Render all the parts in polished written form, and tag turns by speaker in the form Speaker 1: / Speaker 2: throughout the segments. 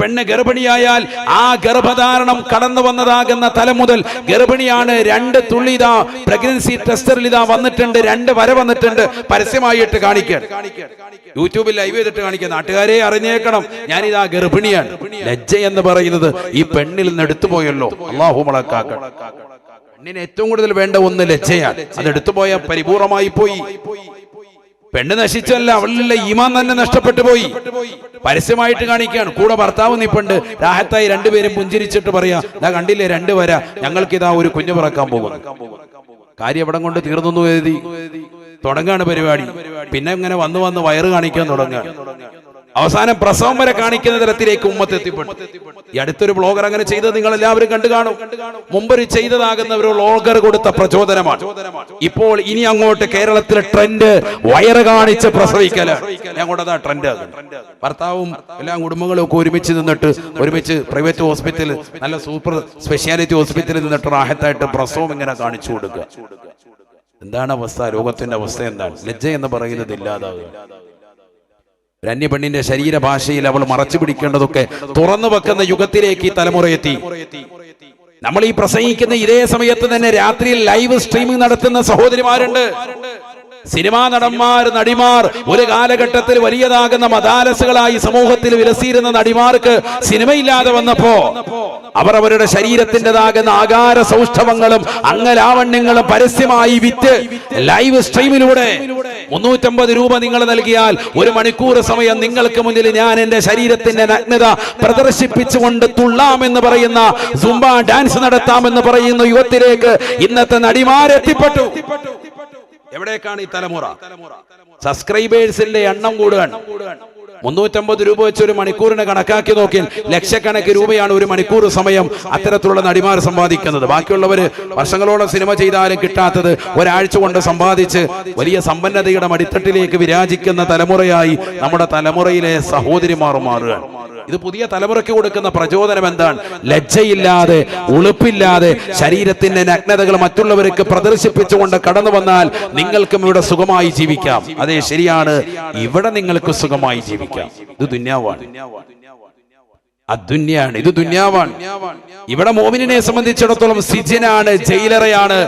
Speaker 1: പെണ്ണ് ഗർഭിണിയായാൽ ആ ഗർഭധാരണം കടന്നു വന്നതാകുന്ന തലം മുതൽ ഗർഭിണിയാണ്, 2 തുള്ളി ഇതാ പ്രഗ്നൻസി ടെസ്റ്ററിൽ ഇതാ വന്നിട്ടുണ്ട്, 2 വര വന്നിട്ടുണ്ട്, പരസ്യമായിട്ട് കാണിക്കാൻ, യൂട്യൂബിൽ ലൈവ് ചെയ്തിട്ട് കാണിക്കാൻ. നാട്ടുകാരെ അറിഞ്ഞേക്കണം, ഞാനിതാ ഗർഭിണിയാണ്. ലജ്ജ എന്ന് പറയുന്നത് ഈ പെണ്ണിൽ നിന്ന് എടുത്തുപോയല്ലോ. അല്ലാഹു മലക്കാക്കട്ടെ. പെണ്ണിന് ഏറ്റവും കൂടുതൽ വേണ്ട ഒന്ന് ലജ്ജയാണ്. അത് എടുത്തുപോയ പരിപൂർണമായി പോയി. പെണ്ണ് നശിച്ചല്ല, അവളിലുള്ള ഈമാൻ തന്നെ നഷ്ടപ്പെട്ടു പോയി. പരസ്യമായിട്ട് കാണിക്കുകയാണ്. കൂടെ ഭർത്താവ് നിപ്പുണ്ട്, രാഹത്തായി 2 പേരും പുഞ്ചിരിച്ചിട്ട് പറയാ, ഞാൻ കണ്ടില്ലേ 2 വര, ഞങ്ങൾക്കിതാ ഒരു കുഞ്ഞു പിറക്കാൻ പോകുന്നു. കാര്യം എവിടെ കൊണ്ട് തീർന്നു എഴുതി തുടങ്ങാണ് പരിപാടി. പിന്നെ ഇങ്ങനെ വന്ന് വയറ് കാണിക്കാൻ തുടങ്ങുകയാണ്. അവസാനം പ്രസവം വരെ കാണിക്കുന്ന തരത്തിലേക്ക് ഉമ്മത്ത് എത്തിപ്പെട്ടു. ഈ അടുത്തൊരു ബ്ലോഗർ അങ്ങനെ ചെയ്തത് നിങ്ങൾ എല്ലാവരും കണ്ടു കാണും. മുമ്പൊരു ചെയ്തതാകുന്ന ഒരു ബ്ലോഗർ കൊടുത്ത പ്രചോദനമാണ്. ഇപ്പോൾ ഇനി അങ്ങോട്ട് കേരളത്തിലെ ട്രെൻഡ് വയറ് കാണിച്ച് പ്രസവിക്കലാണ്. ഞങ്ങളുടെ ട്രെൻഡ്. ഭർത്താവും എല്ലാ കുടുംബങ്ങളും ഒക്കെ ഒരുമിച്ച് നിന്നിട്ട് ഒരുമിച്ച് പ്രൈവറ്റ് ഹോസ്പിറ്റൽ, നല്ല സൂപ്പർ സ്പെഷ്യാലിറ്റി ഹോസ്പിറ്റലിൽ നിന്നിട്ട് റാഹത്തായിട്ട് പ്രസവം ഇങ്ങനെ കാണിച്ചു കൊടുക്കുക. എന്താണ് അവസ്ഥ? ലോകത്തിന്റെ അവസ്ഥ എന്താണ്? ലജ്ജ എന്ന് പറയുന്നത് ഇല്ലാതാവുക. ഒരു അന്യപെണ്ണിന്റെ ശരീരഭാഷയിൽ അവൾ മറച്ചു പിടിക്കേണ്ടതൊക്കെ തുറന്നു വെക്കുന്ന യുഗത്തിലേക്ക് ഈ തലമുറ എത്തി. നമ്മൾ ഈ പ്രസംഗിക്കുന്ന ഇതേ സമയത്ത് തന്നെ രാത്രിയിൽ ലൈവ് സ്ട്രീമിംഗ് നടത്തുന്ന സഹോദരിമാരുണ്ട്. സിനിമാ നടന്മാർ, നടിമാർ ഒരു കാലഘട്ടത്തിൽ വലിയതാകുന്ന മദാലസുകളായി സമൂഹത്തിൽ വിലസിയിരുന്ന നടിമാർക്ക് സിനിമയില്ലാതെ വന്നപ്പോ അവർ അവരുടെ ശരീരത്തിൻ്റെതാകുന്ന ആകാര സൗഷ്ഠവങ്ങളും അംഗലാവണ്യങ്ങളും പരസ്യമായി വിറ്റ് ലൈവ് സ്ട്രീമിലൂടെ 350 രൂപ നിങ്ങൾ നൽകിയാൽ 1 മണിക്കൂർ സമയം നിങ്ങൾക്ക് മുന്നിൽ ഞാൻ എന്റെ ശരീരത്തിന്റെ നഗ്നത പ്രദർശിപ്പിച്ചുകൊണ്ട് തുള്ളാമെന്ന് പറയുന്ന, സുംബ ഡാൻസ് നടത്താമെന്ന് പറയുന്ന യുവത്തിലേക്ക് ഇന്നത്തെ നടിമാരെത്തിപ്പെട്ടു. എവിടേക്കാണ് ഈ തലമുറ? സബ്സ്ക്രൈബേഴ്സിന്റെ എണ്ണം കൂടുകയാണ്. 350 രൂപ വെച്ച് 1 മണിക്കൂറിന് കണക്കാക്കി നോക്കിയാൽ ലക്ഷക്കണക്കിന് രൂപയാണ് 1 മണിക്കൂർ സമയം അത്തരത്തിലുള്ള നടിമാർ സമ്പാദിക്കുന്നത്. ബാക്കിയുള്ളവർ വർഷങ്ങളോളം സിനിമ ചെയ്താലും കിട്ടാത്തത് ഒരാഴ്ച കൊണ്ട് സമ്പാദിച്ച് വലിയ സമ്പന്നതയുടെ മടിത്തട്ടിലേക്ക് വിരാജിക്കുന്ന തലമുറയായി നമ്മുടെ തലമുറയിലെ സഹോദരിമാർ മാറുകയാണ്. ഇത് പുതിയ തലമുറയ്ക്ക് കൊടുക്കുന്ന പ്രചോദനം എന്താണ്? ലജ്ജയില്ലാതെ, ഉളുപ്പില്ലാതെ ശരീരത്തിന്റെ നഗ്നതകൾ മറ്റുള്ളവർക്ക് പ്രദർശിപ്പിച്ചുകൊണ്ട് കടന്നു വന്നാൽ നിങ്ങൾക്കും ഇവിടെ സുഖമായി ജീവിക്കാം. അതെ, ശരിയാണ്, ഇവിടെ നിങ്ങൾക്ക് സുഖമായി ജീവിക്കാം. ഇത് ദുന്യാവാണ്, അദ്ദുന്യാണ്, ഇത് ദുന്യാവാണ്. ഇവിടെ മോമിനെ സംബന്ധിച്ചിടത്തോളം സിജനാണ്, ജയിലറയാണ്.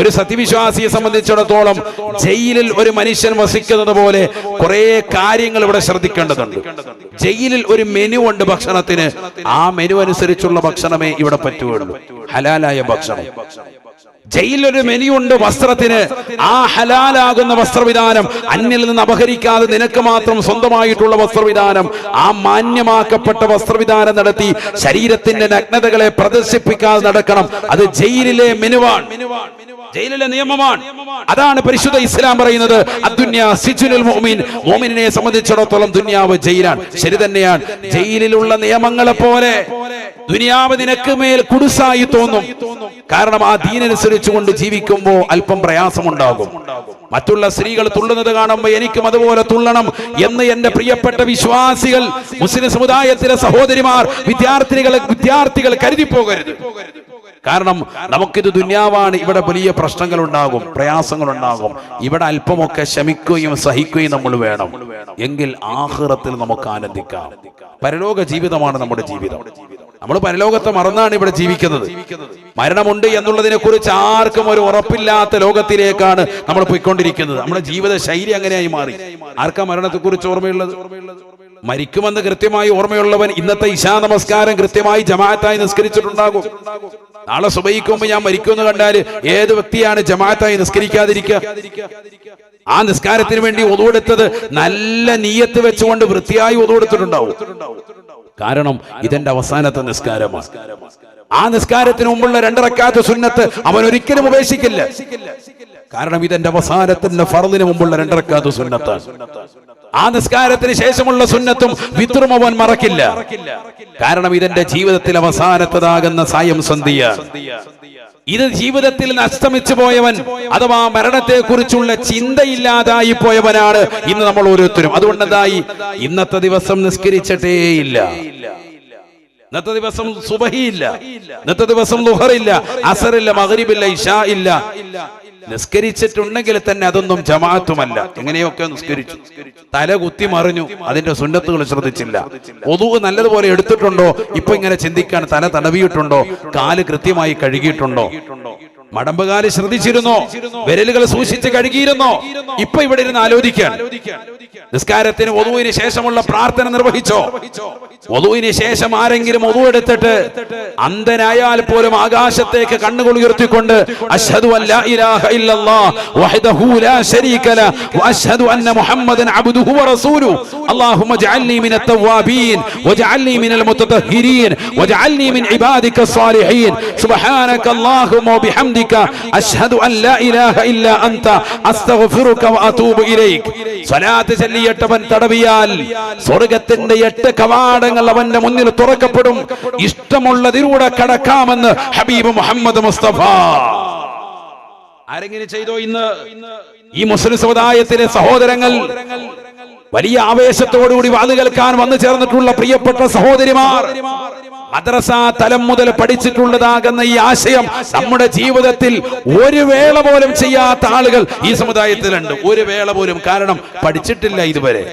Speaker 1: ഒരു സത്യവിശ്വാസിയെ സംബന്ധിച്ചിടത്തോളം ജയിലിൽ ഒരു മനുഷ്യൻ വസിക്കുന്നത് പോലെ കുറെ കാര്യങ്ങൾ ഇവിടെ ശ്രദ്ധിക്കേണ്ടതുണ്ട്. ജയിലിൽ ഒരു മെനു ഉണ്ട് ഭക്ഷണത്തിന്. ആ മെനു അനുസരിച്ചുള്ള ഭക്ഷണമേ ഇവിടെ പറ്റുകയുള്ളൂ, ഹലാലായ ഭക്ഷണം. ജയിലൊരു മെനുണ്ട് വസ്ത്രത്തിന്. ആ ഹലാലാകുന്ന വസ്ത്രവിധാനം, അന്യൽ നിന്ന് അപഹരിക്കാതെ നിനക്ക് മാത്രം സ്വന്തമായിട്ടുള്ള വസ്ത്രവിധാനം, ആ മാന്യമാക്കപ്പെട്ട വസ്ത്രവിധാനം നടത്തി ശരീരത്തിന്റെ നഗ്നതകളെ പ്രദർശിപ്പിക്കാതെ നടക്കണം. അത് ജയിലിലെ മെനുവാണ്, ജയിലിലെ നിയമമാണ്. അതാണ് പരിശുദ്ധ ഇസ്ലാം പറയുന്നത്, അദ്ദുന്യ സിജ്നുൽ മുഅ്മിൻ. മുഅ്മിനെ സംബന്ധിച്ചിടത്തോളം ദുനിയാവ് ജയിലാണ്. ശരി തന്നെയാണ്, ജയിലിലുള്ള നിയമങ്ങളെ പോലെ ദുനിയാവ് നിനക്ക് മേൽ കുടുസായി തോന്നും. കാരണം ആ ദീനനുസരിച്ച് കൊണ്ട് ജീവിക്കുമ്പോൾ അല്പം പ്രയാസമുണ്ടാകും. മറ്റുള്ള സ്ത്രീകൾ തുള്ളുന്നത് കാണുമ്പോൾ എനിക്കും അതുപോലെ തുള്ളണം എന്ന് എന്റെ പ്രിയപ്പെട്ട വിശ്വാസികൾ, മുസ്ലിം സമുദായത്തിലെ സഹോദരിമാർ, വിദ്യാർത്ഥികൾ കരുതി പോകരുത്. കാരണം നമുക്കിത് ദുന്യാവാണ്. ഇവിടെ വലിയ പ്രശ്നങ്ങൾ ഉണ്ടാകും, പ്രയാസങ്ങൾ ഉണ്ടാകും. ഇവിടെ അല്പമൊക്കെ ക്ഷമിക്കുകയും സഹിക്കുകയും നമ്മൾ വേണം. എങ്കിൽ ആഖിറത്തിൽ നമുക്ക് ആനന്ദിക്കാം. പരലോക ജീവിതമാണ് നമ്മുടെ ജീവിതം. നമ്മൾ പരലോകത്തെ മറന്നാണ് ഇവിടെ ജീവിക്കുന്നത്. മരണമുണ്ട് എന്നുള്ളതിനെ കുറിച്ച് ആർക്കും ഒരു ഉറപ്പില്ലാത്ത ലോകത്തിലേക്കാണ് നമ്മൾ പോയിക്കൊണ്ടിരിക്കുന്നത്. നമ്മുടെ ജീവിത ശൈലി അങ്ങനെയായി മാറി. ആർക്കാ മരണത്തെ കുറിച്ച് ഓർമ്മയുള്ളത്? മരിക്കുമെന്ന് കൃത്യമായി ഓർമ്മയുള്ളവൻ ഇന്നത്തെ ഇശാ നമസ്കാരം കൃത്യമായി ജമാഅത്തായി നിസ്കരിച്ചിട്ടുണ്ടാകും. നാളെ സുബഹിക്ക് മുമ്പ് ഞാൻ മരിക്കുമെന്ന് കണ്ടാൽ ഏത് വ്യക്തിയാണ് ജമാഅത്തായി നിസ്കരിക്കാതിരിക്കുക? ആ നിസ്കാരത്തിന് വേണ്ടി ഒതുവെടുത്തത് നല്ല നീയത്ത് വെച്ചുകൊണ്ട് വൃത്തിയായി ഒതുവെടുത്തിട്ടുണ്ടാവും. കാരണം ഇതെന്റെ അവസാനത്തെ നിസ്കാരമാണ്. ആ നിസ്കാരത്തിന് മുമ്പുള്ള 2 റക്അത്ത് സുന്നത്ത് അവൻ ഒരിക്കലും ഉപേക്ഷിക്കില്ല. കാരണം ഇതെന്റെ അവസാനത്തിന്റെ ഫർദിന് മുമ്പുള്ള 2 റക്അത്ത് സുന്നത്താണ്. ആ നിസ്കാരത്തിന് ശേഷമുള്ള സുന്നത്തും വിത്റും അവൻ മറക്കില്ല. കാരണം ഇതെന്റെ ജീവിതത്തിൽ അവസാനത്തതാകുന്ന സായം സന്ധ്യയാണ്. ഇത് ജീവിതത്തിൽ അസ്തമിച്ചു പോയവൻ അഥവാ മരണത്തെ കുറിച്ചുള്ള ചിന്തയില്ലാതായി പോയവനാണ് ഇന്ന് നമ്മൾ ഓരോരുത്തരും. അതുകൊണ്ട് എന്തായി? ഇന്നത്തെ ദിവസം നിസ്കരിച്ചിട്ടേയില്ല, ഇന്നത്തെ ദിവസം സുബഹിയില്ല, ഇന്നത്തെ ദിവസം ളുഹറില്ല, അസറില്ല, മഗ്രിബില്ല, ഇശാ ഇല്ല. നിസ്കരിച്ചിട്ടുണ്ടെങ്കിൽ തന്നെ അതൊന്നും ജമാഅത്തുമല്ല. എങ്ങനെയൊക്കെ നിസ്കരിച്ചു, തല കുത്തി മറിഞ്ഞു, അതിന്റെ സുന്നത്തുകൾ ശ്രദ്ധിച്ചില്ല. ഒതു നല്ലതുപോലെ എടുത്തിട്ടുണ്ടോ, ഇപ്പൊ ഇങ്ങനെ ചിന്തിക്കാൻ തല തടവിയിട്ടുണ്ടോ, കാല് കൃത്യമായി കഴുകിയിട്ടുണ്ടോ, മടമ്പുകാല് ശ്രദ്ധിച്ചിരുന്നോ, വിരലുകൾ സൂക്ഷിച്ച് കഴുകിയിരുന്നോ, ഇപ്പൊ ഇവിടെ ഇരുന്ന് ആലോചിക്കാൻ. നിസ്കാരത്തിന് വധുവിന് ശേഷമുള്ള പ്രാർത്ഥന നിർവഹിച്ചോ? വധുവിന് ശേഷം ആരെങ്കിലും വധു എടുത്തിട്ട് അന്ധനായാൽ പോലും ആകാശത്തേക്ക് കണ്ണുകൾ ഉയർത്തിക്കൊണ്ട് അശ്ഹദു അല്ലാ ഇലാഹ ഇല്ലല്ലാഹ് വഹ്ദഹു ലാ ശരീക ലഹു വഅശ്ഹദു അന്ന മുഹമ്മദൻ അബ്ദുഹു വറസൂലുഹു അല്ലാഹുമ്മ ജഅൽനി മിനത് തവ്വാബീൻ വജഅൽനി മിനൽ മുതതഹിരീൻ വജഅൽനി മിൻ ഇബാദിക സ്വാലിഹീൻ സുബ്ഹാനക അല്ലാഹുമ്മ വബിഹംദിക അശ്ഹദു അൻ ലാ ഇലാഹ ഇല്ലാ അൻത അസ്തഗ്ഫിറുക വഅതൂബു ഇലൈക്. സ്വലാത്ത് ചൊല്ലിയിട്ടവൻ തടവിയാൽ സ്വർഗ്ഗത്തിന്റെ 8 കവാടങ്ങൾ അവന്റെ മുന്നിൽ തുറക്കപ്പെടും. ഇഷ്ടമുള്ളതിലൂടെ കടക്കാമെന്ന് ഹബീബ് മുഹമ്മദ് മുസ്തഫ. ആരെങ്കിലും ചെയ്തോ? ഇന്ന് ഈ മുസ്ലിം സമുദായത്തിലെ സഹോദരങ്ങൾ, വലിയ ആവേശത്തോടുകൂടി വാത് കേൾക്കാൻ വന്നു ചേർന്നിട്ടുള്ള പ്രിയപ്പെട്ട സഹോദരിമാർ, മദ്രസ തലം മുതൽ പഠിച്ചിട്ടുള്ളതാകുന്ന ഈ ആശയം നമ്മുടെ ജീവിതത്തിൽ ഒരു വേള പോലും ചെയ്യാത്ത ആളുകൾ ഈ സമുദായത്തിലുണ്ട്. ഒരു വേള പോലും. കാരണം പഠിച്ചിട്ടില്ല ഇതുവരെ.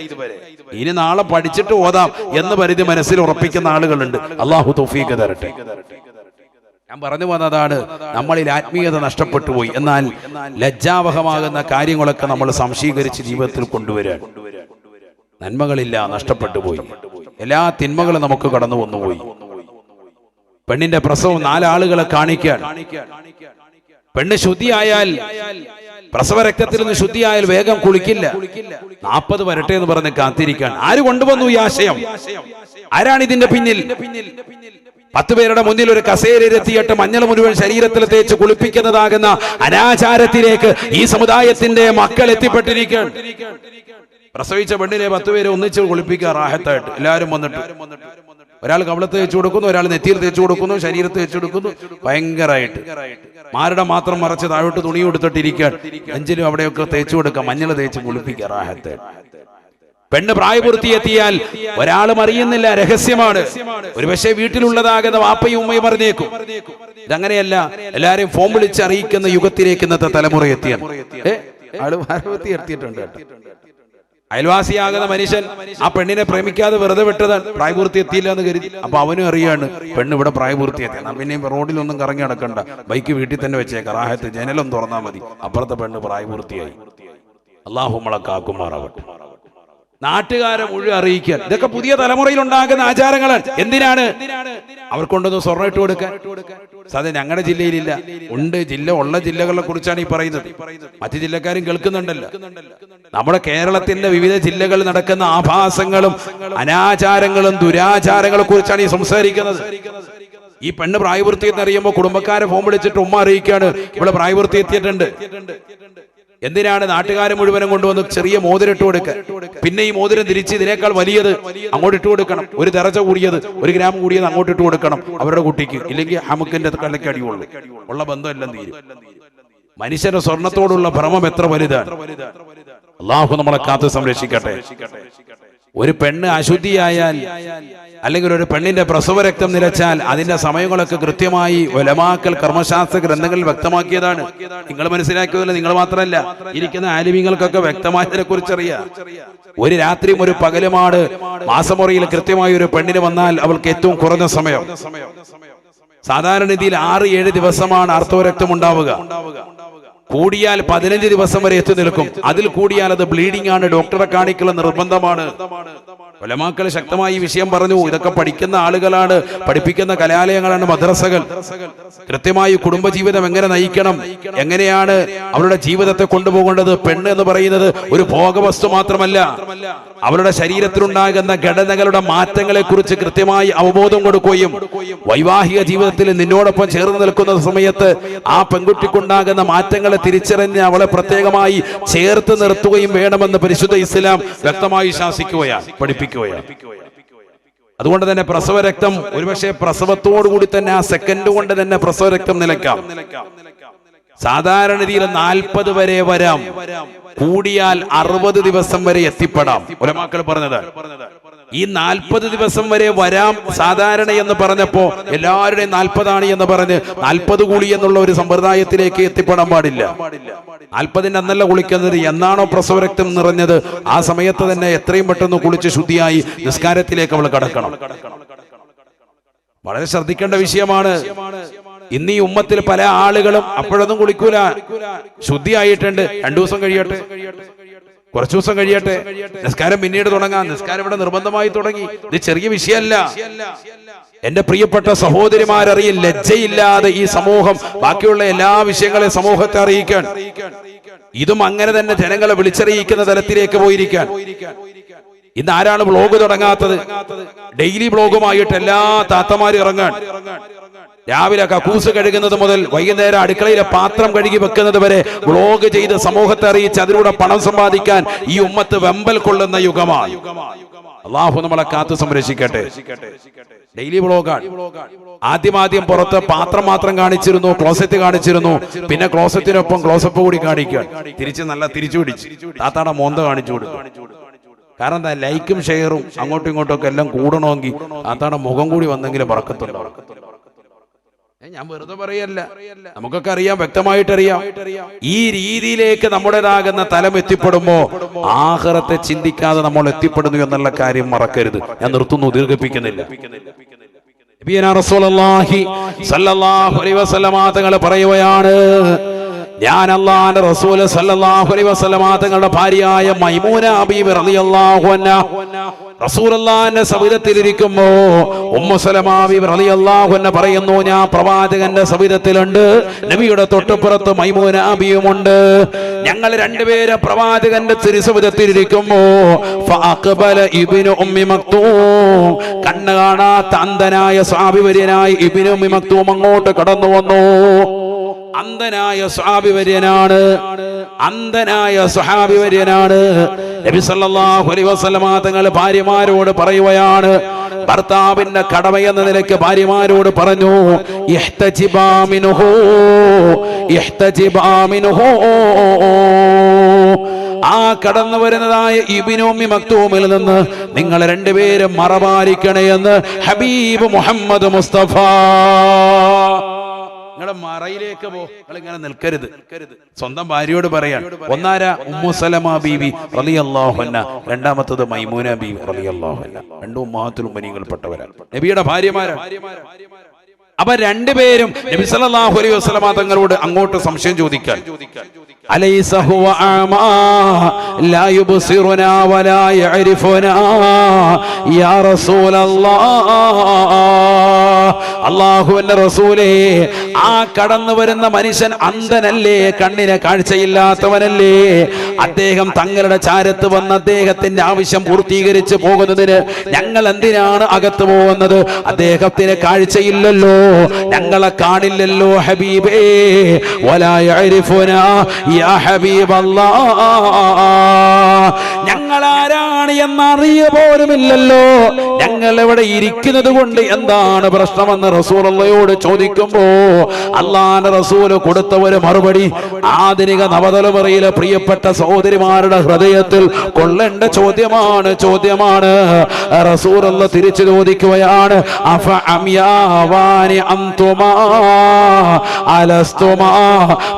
Speaker 1: ഇനി നാളെ പഠിച്ചിട്ട് ഓതാം എന്ന് പരിധി മനസ്സിൽ ഉറപ്പിക്കുന്ന ആളുകളുണ്ട്. അള്ളാഹു തൗഫീഖ് തരട്ടെ. ഞാൻ പറഞ്ഞു വന്നതാണ്, നമ്മളിൽ ആത്മീയത നഷ്ടപ്പെട്ടു പോയി. എന്നാൽ ലജ്ജാവഹമാകുന്ന കാര്യങ്ങളൊക്കെ നമ്മൾ സംശീകരിച്ച് ജീവിതത്തിൽ കൊണ്ടുവരാൻ. നന്മകളില്ല, നഷ്ടപ്പെട്ടു പോയി. എല്ലാ തിന്മകളും നമുക്ക് കടന്നു വന്നുപോയി. പെണ്ണിന്റെ പ്രസവം 4 ആളുകളെ കാണിക്കാൻ. പെണ്ണ് ശുദ്ധിയായാൽ, പ്രസവ രക്തത്തിൽ നിന്ന് ശുദ്ധിയായാൽ വേഗം കുളിക്കില്ല. 40 വരട്ടെ എന്ന് പറഞ്ഞ് കാത്തിരിക്കാൻ. ആര് കൊണ്ടുവന്നു ഈ ആശയം? ആരാണ് ഇതിന്റെ പിന്നിൽ? 10 പേരുടെ മുന്നിൽ ഒരു കസേരയിരുത്തിയിട്ട് മഞ്ഞൾ മുഴുവൻ ശരീരത്തിൽ തേച്ച് കുളിപ്പിക്കുന്നതാകുന്ന അനാചാരത്തിലേക്ക് ഈ സമുദായത്തിന്റെ മക്കൾ എത്തിപ്പെട്ടിരിക്കുകയാണ്. പ്രസവിച്ച പെണ്ണിനെ 10 പേരെ ഒന്നിച്ച് കുളിപ്പിക്കുക റാഹത്തായിട്ട്. എല്ലാവരും വന്നിട്ട് ഒരാൾ കവളത്ത് തേച്ചു കൊടുക്കുന്നു, ഒരാൾ നെറ്റിയിൽ തേച്ചു കൊടുക്കുന്നു, ശരീരത്ത് തേച്ചു കൊടുക്കുന്നു. ഭയങ്കരമായിട്ട് മാരുടെ മാത്രം മറച്ച് താഴോട്ട് തുണി കൊടുത്തിട്ടിരിക്കാൻ. നെഞ്ചിലും അവിടെയൊക്കെ തേച്ചു കൊടുക്കുക, മഞ്ഞൾ തേച്ച് കുളിപ്പിക്കുക റാഹത്തായിട്ട്. പെണ്ണ് പ്രായപൂർത്തിയെത്തിയാൽ ഒരാളും അറിയുന്നില്ല, രഹസ്യമാണ്. ഒരുപക്ഷെ വീട്ടിലുള്ളതാകുന്ന വാപ്പയും ഉമ്മയും അറിഞ്ഞേക്കും. ഇതങ്ങനെയല്ല, എല്ലാരെയും ഫോൺ വിളിച്ച് അറിയിക്കുന്ന യുഗത്തിലേക്ക് ഇന്നത്തെ തലമുറ എത്തിയാണ്. ആള് ഭാരവത്തി എത്തിയിട്ടുണ്ട്. അയൽവാസിയാകുന്ന മനുഷ്യൻ ആ പെണ്ണിനെ പ്രേമിക്കാതെ വെറുതെ വിട്ടതാണ്. പ്രായപൂർത്തി എത്തിയില്ല എന്ന് കരുതി. അപ്പൊ അവനും അറിയാണ് പെണ്ണ് ഇവിടെ പ്രായപൂർത്തി എത്തിയാണ്. പിന്നെ റോഡിലൊന്നും കറങ്ങി നടക്കണ്ട, ബൈക്ക് വീട്ടിൽ തന്നെ വെച്ചേക്ക, റാഹത്ത് ജനലൊന്നും തുറന്നാൽ മതി. അപ്പുറത്തെ പെണ്ണ് പ്രായപൂർത്തിയായി. അല്ലാഹു നമ്മളെ കാക്കുമാറാവട്ടെ. നാട്ടുകാരെ മുഴുവൻ അറിയിക്കാൻ. ഇതൊക്കെ പുതിയ തലമുറയിൽ ഉണ്ടാകുന്ന ആചാരങ്ങളാണ്. എന്തിനാണ്? അവർക്കൊണ്ടൊന്ന് സ്വർണ്ണം ഇട്ട് കൊടുക്കാൻ. സാധനം ഞങ്ങളുടെ ജില്ലയിലില്ല, ഉണ്ട്. ഉള്ള ജില്ലകളെ കുറിച്ചാണ് ഈ പറയുന്നത്. മറ്റു ജില്ലക്കാരും കേൾക്കുന്നുണ്ടല്ലോ. നമ്മുടെ കേരളത്തിന്റെ വിവിധ ജില്ലകളിൽ നടക്കുന്ന ആഭാസങ്ങളും അനാചാരങ്ങളും ദുരാചാരങ്ങളെ കുറിച്ചാണ് ഈ സംസാരിക്കുന്നത്. ഈ പെണ്ണ് പ്രായപൂർത്തി എന്നറിയുമ്പോൾ കുടുംബക്കാരെ ഫോൺ വിളിച്ചിട്ട് ഉമ്മ അറിയിക്കാണ് ഇവിടെ പ്രായപൂർത്തി എത്തിയിട്ടുണ്ട്. എന്തിനാണ്? നാട്ടുകാരെ മുഴുവനും കൊണ്ടുവന്ന് ചെറിയ മോതിരം ഇട്ട് കൊടുക്കുക. പിന്നെ ഈ മോതിരം തിരിച്ച് ഇതിനേക്കാൾ വലിയത് അങ്ങോട്ട് ഇട്ട് കൊടുക്കണം. ഒരു ദറജ കൂടിയത്, 1 ഗ്രാം കൂടിയത് അങ്ങോട്ട് ഇട്ട് കൊടുക്കണം അവരുടെ കുട്ടിക്ക്. ഇല്ലെങ്കിൽ ഹമുക്കിന്റെ കല്ലയ്ക്ക് അടിയുള്ളൂ. ഉള്ള ബന്ധം എല്ലാം തീരും. മനുഷ്യന്റെ സ്വർണത്തോടുള്ള ഭ്രമം എത്ര വലുതാണ്. അള്ളാഹു നമ്മളെ കാത്ത് സംരക്ഷിക്കട്ടെ. ഒരു പെണ്ണ് അശുദ്ധിയായാൽ, അല്ലെങ്കിൽ ഒരു പെണ്ണിന്റെ പ്രസവ രക്തം നിലച്ചാൽ അതിന്റെ സമയങ്ങളൊക്കെ കൃത്യമായി ഉലമാക്കൾ കർമ്മശാസ്ത്ര ഗ്രന്ഥങ്ങളിൽ വ്യക്തമാക്കിയതാണ്. നിങ്ങൾ മനസ്സിലാക്കിയതല്ല, നിങ്ങൾ മാത്രമല്ല, ഇരിക്കുന്ന ആലിമീങ്ങൾക്കൊക്കെ വ്യക്തമായതിനെ കുറിച്ചറിയാം. ഒരു രാത്രിയും ഒരു പകലുമാണ് മാസമുറയിൽ കൃത്യമായി ഒരു പെണ്ണിന് വന്നാൽ അവൾക്ക് ഏറ്റവും കുറഞ്ഞ സമയം. സാധാരണ രീതിയിൽ 6-7 ദിവസമാണ് ആർത്തവരക്തം ഉണ്ടാവുക. കൂടിയാൽ 15 ദിവസം വരെ എത്തി നിൽക്കും. അതിൽ കൂടിയാൽ അത് ബ്ലീഡിംഗ് ആണ്, ഡോക്ടറെ കാണിക്കൽ നിർബന്ധമാണ്. ഉലമാക്കൾ ശക്തമായി ഈ വിഷയം പറഞ്ഞു. ഇതൊക്കെ പഠിക്കുന്ന ആളുകളാണ്, പഠിപ്പിക്കുന്ന കലാലയങ്ങളാണ് മദ്രസകൾ. കൃത്യമായി കുടുംബജീവിതം എങ്ങനെ നയിക്കണം, എങ്ങനെയാണ് അവരുടെ ജീവിതത്തെ കൊണ്ടുപോകേണ്ടത്. പെണ്ണ് എന്ന് പറയുന്നത് ഒരു ഭോഗവസ്തു മാത്രമല്ല, അവരുടെ ശരീരത്തിലുണ്ടാകുന്ന ഘടനകളുടെ മാറ്റങ്ങളെ കുറിച്ച് കൃത്യമായി അവബോധം കൊടുക്കുകയും വൈവാഹിക ജീവിതത്തിൽ നിന്നോടൊപ്പം ചേർന്ന് നിൽക്കുന്ന സമയത്ത് ആ പെൺകുട്ടിക്കുണ്ടാകുന്ന മാറ്റങ്ങളെ തിരിച്ചറിഞ്ഞ് അവളെ പ്രത്യേകമായി ചേർത്ത് നിർത്തുകയും വേണമെന്ന് പരിശുദ്ധ ഇസ്ലാം വ്യക്തമായി ശാസിക്കുകയാണ്, പഠിപ്പിക്കുകയാണ്. അതുകൊണ്ട് തന്നെ പ്രസവ രക്തം ഒരുപക്ഷെ പ്രസവത്തോടുകൂടി തന്നെ ആ സെക്കൻഡ് കൊണ്ട് തന്നെ പ്രസവ രക്തം നിലയ്ക്കാം. സാധാരണ രീതിയിൽ 40 വരെ വരാം, കൂടിയാൽ 60 ദിവസം വരെ എത്തിപ്പെടാം. ഉലമാക്കൾ പറഞ്ഞത് ഈ 40 ദിവസം വരെ വരാം സാധാരണ എന്ന് പറഞ്ഞപ്പോ എല്ലാവരുടെയും 40 എന്ന് പറഞ്ഞ് 40 കുളി എന്നുള്ള ഒരു സമ്പ്രദായത്തിലേക്ക് എത്തിപ്പെടാൻ പാടില്ല. 40 അന്നല്ല കുളിക്കുന്നത്. എന്നാണോ പ്രസവരക്തം നിറഞ്ഞത് ആ സമയത്ത് തന്നെ എത്രയും പെട്ടെന്ന് കുളിച്ച് ശുദ്ധിയായി നിസ്കാരത്തിലേക്ക് അവൾ കടക്കണം. വളരെ ശ്രദ്ധിക്കേണ്ട വിഷയമാണ്. ഇന്ന് ഈ ഉമ്മത്തിൽ പല ആളുകളും അപ്പോഴൊന്നും കുളിക്കൂല, ശുദ്ധിയായിട്ടുണ്ട്, 2 ദിവസം കഴിയട്ടെ, കുറച്ചു ദിവസം കഴിയട്ടെ, നിസ്കാരം പിന്നീട് തുടങ്ങാം. നിസ്കാരം ഇവിടെ നിർബന്ധമായി തുടങ്ങി. ഇത് ചെറിയ വിഷയമല്ല. എന്റെ പ്രിയപ്പെട്ട സഹോദരിമാരറിയും, ലജ്ജയില്ലാതെ ഈ സമൂഹം ബാക്കിയുള്ള എല്ലാ വിഷയങ്ങളെ സമൂഹത്തെ അറിയിക്കാൻ, ഇതും അങ്ങനെ തന്നെ ജനങ്ങളെ വിളിച്ചറിയിക്കുന്ന തലത്തിലേക്ക് പോയിരിക്കാൻ. ഇന്ന് ആരാണ് ബ്ലോഗ് തുടങ്ങാത്തത്? ഡെയിലി ബ്ലോഗുമായിട്ട് എല്ലാ താത്തമാരും ഇറങ്ങാൻ. രാവിലെ കക്കൂസ് കഴുകുന്നത് മുതൽ വൈകുന്നേരം അടുക്കളയിലെ പാത്രം കഴുകി വെക്കുന്നത് വരെ വ്ലോഗ് ചെയ്ത് സമൂഹത്തെ അറിയിച്ച് അതിലൂടെ പണം സമ്പാദിക്കാൻ ഈ ഉമ്മത്ത് വെമ്പൽ കൊള്ളുന്ന യുഗമാണ്. അള്ളാഹു നമ്മളെ കാത്തു സംരക്ഷിക്കട്ടെ. ഡെയിലി വ്ലോഗാണ്. ആദ്യം പുറത്ത് പാത്രം മാത്രം കാണിച്ചിരുന്നു, ക്ലോസറ്റ് കാണിച്ചിരുന്നു, പിന്നെ ക്ലോസറ്റിനൊപ്പം ക്ലോസപ്പ് കൂടി കാണിക്കാൻ തിരിച്ചു പിടിച്ച് താത്താടെ മോന്ത കാണിച്ചു കൊടുക്കും. കാരണം എന്താ? ലൈക്കും ഷെയറും അങ്ങോട്ടും ഇങ്ങോട്ടും ഒക്കെ എല്ലാം കൂടണമെങ്കിൽ താത്താടെ മുഖം കൂടി വന്നെങ്കിലും പറക്കത്തുണ്ടോ? ഞാൻ വെറുതെ പറയല്ല, നമുക്കൊക്കെ അറിയാം, വ്യക്തമായിട്ടറിയാം. ഈ രീതിയിലേക്ക് നമ്മുടേതാകുന്ന തലം എത്തിപ്പെടുമ്പോ ആഖിറത്തെ ചിന്തിക്കാതെ നമ്മൾ എത്തിപ്പെടുന്നു എന്നുള്ള കാര്യം മറക്കരുത്. ഞാൻ നിർത്തുന്നു, ദീർഘിപ്പിക്കുന്നില്ല. നബിയനാ റസൂലുള്ളാഹി സ്വല്ലല്ലാഹു അലൈഹി വസല്ലമ തങ്ങൾ പറയുകയാണ്, ഞാൻ അല്ലാഹുവിന്റെ റസൂൽ സല്ലല്ലാഹു അലൈഹി വസല്ലമ തങ്ങളുടെ ഭാര്യയായ മൈമൂന ബീവി റളിയല്ലാഹു അൻഹ റസൂലുള്ളാഹിന്റെ സവിധത്തിലിരിക്കുമ്പോ ഉമ്മു സലമ ബീവി റളിയല്ലാഹു അൻഹ പറയുന്നു, ഞാൻ പ്രവാചകന്റെ സവിധത്തിലുണ്ട്, നബിയുടെ തൊട്ടുപുറത്ത് മൈമൂന ബീവിയുമുണ്ട്. ഞങ്ങൾ രണ്ടുപേരും പ്രവാചകന്റെ തിരുസവിധത്തിലിരിക്കുമ്പോ ഫഅഖബല ഇബ്നു ഉമ്മി മക്തൂം, കണ്ണ് കാണാത്ത അന്ധനായ സ്വഹാബിവര്യനായ ഇബ്നു ഉമ്മി മക്തൂം അങ്ങോട്ട് കടന്നു വന്നു. അന്ധനായ സ്വഹാബിവര്യനാണ്, നബി സല്ലല്ലാഹു അലൈഹി വസല്ലമ തങ്ങൾ ഭാര്യമാരോട് പറയുകയാണ്, ഭർത്താവിന്റെ കടമയെന്ന നിലയ്ക്ക് ഭാര്യമാരോട് പറഞ്ഞു, ഇഹ്തജിബാ മിൻഹു, ആ കടന്നു വരുന്നതായ ഇബ്നു ഉമ്മി മക്തൂമിൽ നിന്ന് നിങ്ങൾ രണ്ടുപേരും മറപാലിക്കണേ എന്ന് ഹബീബ് മുഹമ്മദ് മുസ്തഫ. നിങ്ങളുടെ മറയിലേക്ക് നിങ്ങളിങ്ങനെ നിൽക്കരുത്. സ്വന്തം ഭാര്യയോട് പറയാൻ. ഒന്നാരാ? ഉമ്മു സലമ ബീവി റളിയല്ലാഹു അൻഹ, രണ്ടാമത്തത് മൈമൂന ബീവി റളിയല്ലാഹു അൻഹ. രണ്ടും ഉമ്മഹാത്തുൽ മുഅ്മിനീങ്ങളിൽപ്പെട്ടവരാണ്, നബിയുടെ ഭാര്യമാരാണ്. അപ്പൊ രണ്ടുപേരും നബി സല്ലല്ലാഹു അലൈഹി വസല്ലമ തങ്ങളോട് അങ്ങോട്ട് സംശയം ചോദിക്കാൻ, അലൈസ ഹുവ ആമാ ലാ യുബ്സിറുനാ വലാ യഅരിഫുനാ യാ റസൂലല്ലാഹ്. അല്ലാഹുവിന്റെ റസൂലേ, ആ കടന്നു വരുന്ന മനുഷ്യൻ അന്ധനല്ലേ, കണ്ണിന് കാഴ്ചയില്ലാത്തവനല്ലേ? അദ്ദേഹം തങ്ങളുടെ ചാരത്ത് വന്ന് അദ്ദേഹത്തിന്റെ ആവശ്യം പൂർത്തീകരിച്ച് പോകുന്നതിന് ഞങ്ങൾ എന്തിനാണ് അകത്ത് പോകുന്നത്? അദ്ദേഹത്തിന് കാഴ്ചയില്ലല്ലോ, ഞങ്ങളെ കാണില്ലല്ലോ ഹബീബേ. വലാ യഅരിഫുനാ യാ ഹബീബല്ലാഹ്, ഞങ്ങളാരാണ് എന്നറിയ പോലുമില്ലല്ലോ. ഞങ്ങൾ എവിടെ ഇരിക്കുന്നത് കൊണ്ട് എന്താണ് പ്രശ്നമെന്ന് റസൂലുള്ളാഹിയോട് ചോദിക്കുമ്പോ അല്ലാഹുവിന്റെ റസൂൽ കൊടുത്ത ഒരു മറുപടി ആധുനിക നവതലമുറയിലെ പ്രിയപ്പെട്ട സഹോദരിമാരുടെ ഹൃദയത്തിൽ കൊള്ളേണ്ട ചോദ്യമാണ്. റസൂലുള്ളാഹി തിരിച്ചു ചോദിക്കുകയാണ്, അഫ അംയാവാനി അൻതുമാ അലസ്തുമാ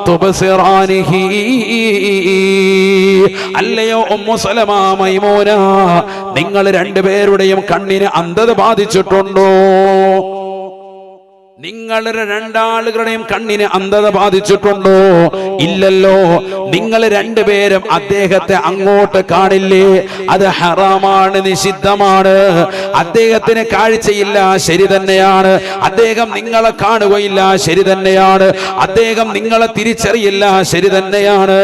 Speaker 1: തുബ്സിറാനിഹി. അല്ലയോ ഉമ്മു സലമ, മൈമൂന, നിങ്ങൾ രണ്ടുപേരുടെയും കണ്ണിന് അന്ധത ബാധിച്ചിട്ടുണ്ടോ? നിങ്ങളുടെ രണ്ടാളുകളുടെയും കണ്ണിന് അന്ധത ബാധിച്ചിട്ടുണ്ടോ? ഇല്ലല്ലോ. നിങ്ങൾ രണ്ടുപേരും അദ്ദേഹത്തെ അങ്ങോട്ട് കാണില്ലേ? അത് ഹറാമാണ്, നിഷിദ്ധമാണ്. അദ്ദേഹത്തിന് കാഴ്ചയില്ല, ശരി തന്നെയാണ്. അദ്ദേഹം നിങ്ങളെ കാണുകയില്ല, ശരി തന്നെയാണ്. അദ്ദേഹം നിങ്ങളെ തിരിച്ചറിയില്ല, ശരി തന്നെയാണ്.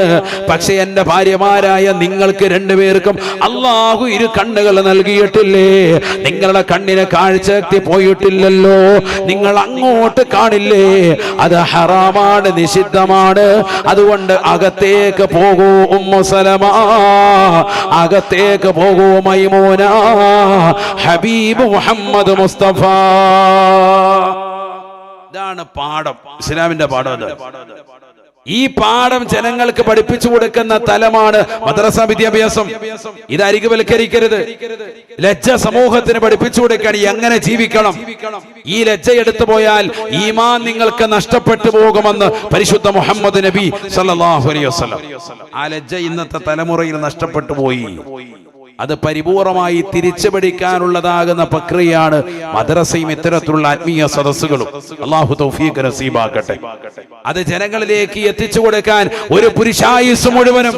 Speaker 1: പക്ഷെ എന്റെ ഭാര്യമാരായ നിങ്ങൾക്ക് രണ്ടുപേർക്കും അല്ലാഹു ഇരു കണ്ണുകൾ നൽകിയിട്ടില്ലേ? നിങ്ങളുടെ കണ്ണിന് കാഴ്ചശക്തി പോയിട്ടില്ലല്ലോ. നിങ്ങൾ അങ്ങോട്ട് കാണില്ലേ? അത് ഹറാമാണ്, നിഷിദ്ധമാണ്. അതുകൊണ്ട് അകത്തേക്ക് പോകൂ ഉമ്മു സലമ, അകത്തേക്ക് പോകൂ മൈമൂന. ഹബീബ് മുഹമ്മദ് മുസ്തഫ. ഇതാണ് പാഠം, ഇസ്ലാമിന്റെ പാഠം. ഈ പാഠം ജനങ്ങൾക്ക് പഠിപ്പിച്ചു കൊടുക്കുന്ന തലമാണ് മദ്രസ വിദ്യാഭ്യാസം. ഇത് അരികുവൽക്കരിക്കരുത്. ലജ്ജ സമൂഹത്തിന് പഠിപ്പിച്ചു കൊടുക്കാൻ എങ്ങനെ ജീവിക്കണം. ഈ ലജ്ജ എടുത്തു പോയാൽ ഈമാൻ നിങ്ങൾക്ക് നഷ്ടപ്പെട്ടു പോകുമെന്ന് പരിശുദ്ധ മുഹമ്മദ് നബി സല്ലല്ലാഹു അലൈഹി വസല്ലം. ആ ലജ്ജ ഇന്നത്തെ തലമുറയിൽ നഷ്ടപ്പെട്ടു പോയി. അത് പരിപൂർണമായി തിരിച്ചു പിടിക്കാനുള്ളതാകുന്ന പ്രക്രിയയാണ് മദ്രസയും ഇത്തരത്തിലുള്ള ആത്മീയ സദസ്സുകളും. അല്ലാഹു തൗഫീഖ് നസീബാക്കട്ടെ. അത് ജനങ്ങളിലേക്ക് എത്തിച്ചു കൊടുക്കാൻ ഒരു പുരുഷായുസ് മുഴുവനും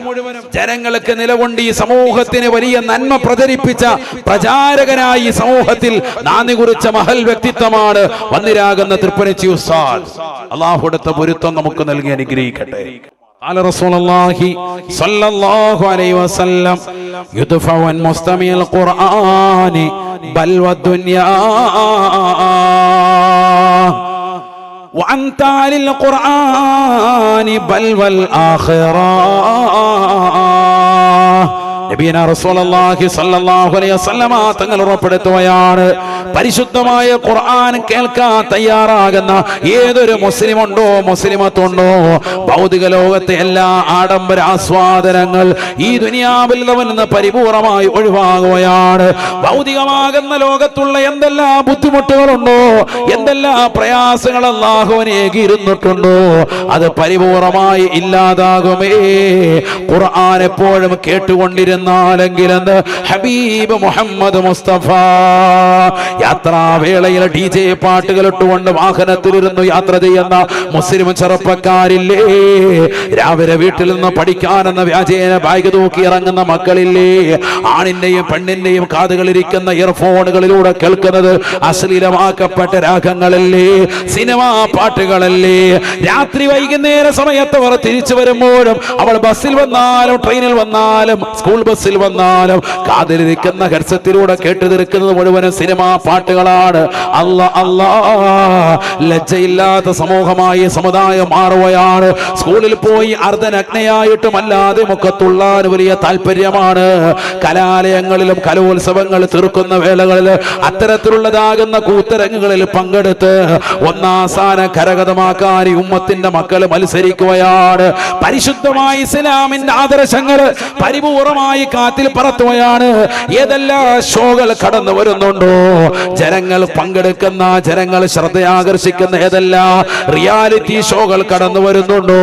Speaker 1: ജനങ്ങൾക്ക് നിലകൊണ്ട് ഈ സമൂഹത്തിന് വലിയ നന്മ പ്രചരിപ്പിച്ച പ്രചാരകനായി ഈ സമൂഹത്തിൽ നാന്ദി കുറിച്ച മഹൽ വ്യക്തിത്വമാണ് വന്നിരാകുന്ന തൃപ്പനച്ചി ഉസ്താദ്. അല്ലാഹു അടുത്ത പൊരുത്തം നമുക്ക് നൽകി അനുഗ്രഹിക്കട്ടെ. قال رسول الله صلى الله عليه وسلم يدفع عن مستمع القرآن بل والدنيا وعن تالي القرآن بل والآخرة. നബിയന റസൂലുള്ളാഹി സ്വല്ലല്ലാഹു അലൈഹി വസല്ലമ തങ്ങൾ ഉറപ്പെടുത്തുകയാണ്, പരിശുദ്ധമായ ഖുർആൻ കേൾക്കാൻ തയ്യാറാകുന്ന ഏതൊരു മുസ്ലിമുണ്ടോ മുസ്ലിമത്തുണ്ടോ ഭൗതിക ലോകത്തെ എല്ലാ ആഡംബര ആസ്വാദനങ്ങൾ ഈ ദുനിയാവിൽ നിന്ന് പരിപൂർണമായി ഒഴിവാകുകയാണ്. ഭൗതികമാകുന്ന ലോകത്തുള്ള എന്തെല്ലാം ബുദ്ധിമുട്ടുകളുണ്ടോ, എന്തെല്ലാം പ്രയാസങ്ങൾ അല്ലാഹുവിനെ ഏകിയിരുന്നിട്ടുണ്ടോ, അത് പരിപൂർണമായി ഇല്ലാതാകുമേ. ഖുർആൻ എപ്പോഴും കേട്ടുകൊണ്ടിരുന്ന െങ്കിലെന്ന് ഹബീബ് മുഹമ്മദ് മുസ്തഫ. യാത്രാവേളയിൽ DJ പാട്ടുകൾ ഇട്ടുകൊണ്ട് വാഹനത്തിലിരുന്നു യാത്ര ചെയ്യുന്ന മുസ്ലിം ചെറുപ്പക്കാരില്ലേ, രാവിലെ വീട്ടിൽ നിന്ന് പഠിക്കാനെന്ന വ്യാജേന ബാഗ് തൂക്കി ഇറങ്ങുന്ന മക്കളില്ലേ, ആണിന്റെയും പെണ്ണിന്റെയും കാതുകളിരിക്കുന്ന ഇയർഫോണുകളിലൂടെ കേൾക്കുന്നത് അശ്ലീലമാക്കപ്പെട്ട രാഗങ്ങളല്ലേ, സിനിമാ പാട്ടുകളല്ലേ. രാത്രി വൈകുന്നേര സമയത്ത് അവർ തിരിച്ചു വരുമ്പോഴും അവൾ ബസ്സിൽ വന്നാലും ട്രെയിനിൽ വന്നാലും സ്കൂൾ ബസ്സിൽ വന്നാലും കാതിലിരിക്കുന്ന ഹെഡ്സെറ്റിലൂടെ കേട്ടു തീർക്കുന്നത് മുഴുവനും സിനിമാ പാട്ടുകളാണ്. അല്ലാ ലജ്ജയില്ലാത്ത സമൂഹമായി സമുദായം മാറുകയാണ്. സ്കൂളിൽ പോയി അർദ്ധനഗ്നയായിട്ടും അല്ലാതെ മുഖത്തുള്ളാൻ വലിയ താല്പര്യമാണ്. കലാലയങ്ങളിലും കലോത്സവങ്ങൾ തീർക്കുന്ന വേളകളിൽ അത്തരത്തിലുള്ളതാകുന്ന കൂത്തരങ്ങുകളിൽ പങ്കെടുത്ത് ഒന്നാം സ്ഥാനം കരഗതമാക്കാൻ ഈ ഉമ്മത്തിന്റെ മക്കൾ മത്സരിക്കുകയാണ്. പരിശുദ്ധമായ ഇസ്ലാമിന്റെ ആദർശങ്ങൾ പരിപൂർണമായി കാറ്റിൽ പറത്തുകയാണ്. ഏതെല്ലാം ഷോകൾ കടന്നു വരുന്നുണ്ടോ, ജനങ്ങൾ പങ്കെടുക്കുന്ന, ജനങ്ങൾ ശ്രദ്ധയാകർഷിക്കുന്ന ഏതെല്ലാം റിയാലിറ്റി ഷോകൾ കടന്നു വരുന്നുണ്ടോ,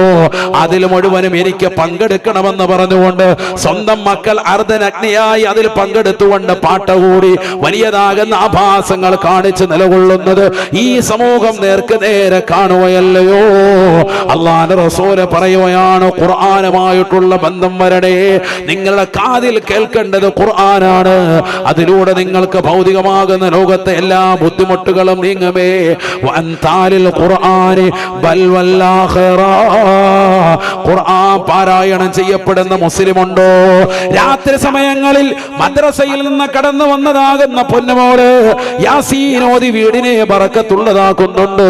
Speaker 1: അതിൽ മുഴുവനും എനിക്ക് പങ്കെടുക്കണമെന്ന് പറഞ്ഞുകൊണ്ട് സ്വന്തം മക്കൾ അർദ്ധനഗ്നയായി അതിൽ പങ്കെടുത്തുകൊണ്ട് പാട്ടുകൂടി വലിയതാകുന്ന ആഭാസങ്ങൾ കാണിച്ച് നിലകൊള്ളുന്നത് ഈ സമൂഹം നേർക്ക് നേരെ കാണുകയല്ലയോ. അല്ലാഹുവിന്റെ റസൂൽ പറയുകയാണ്, ഖുർആനുമായിട്ടുള്ള ബന്ധം വരണേ, നിങ്ങളുടെ കാതിൽ കേൾക്കേണ്ടത് ഖുർആനാണ്. അതിലൂടെ നിങ്ങൾക്ക് ഭൗതികമാകുന്ന ലോകത്തെ എല്ലാ ബുദ്ധിമുട്ടുകളും നീങ്ങുമേ. വഅൻതാലിൽ ഖുർആനി ബൽ വല്ലാഖിറ. ഖുർആൻ പാരായണം ചെയ്യപ്പെടുന്ന മുസ്ലിമുണ്ടോ, രാത്രി സമയങ്ങളിൽ മദ്രസയിൽ നിന്ന് കടന്നു വന്നതാകുന്ന പൊന്നുമോള് യാസീൻ ഓതി വീടിനെ ബറക്കത്തുള്ളതാക്കുന്നുണ്ടോ,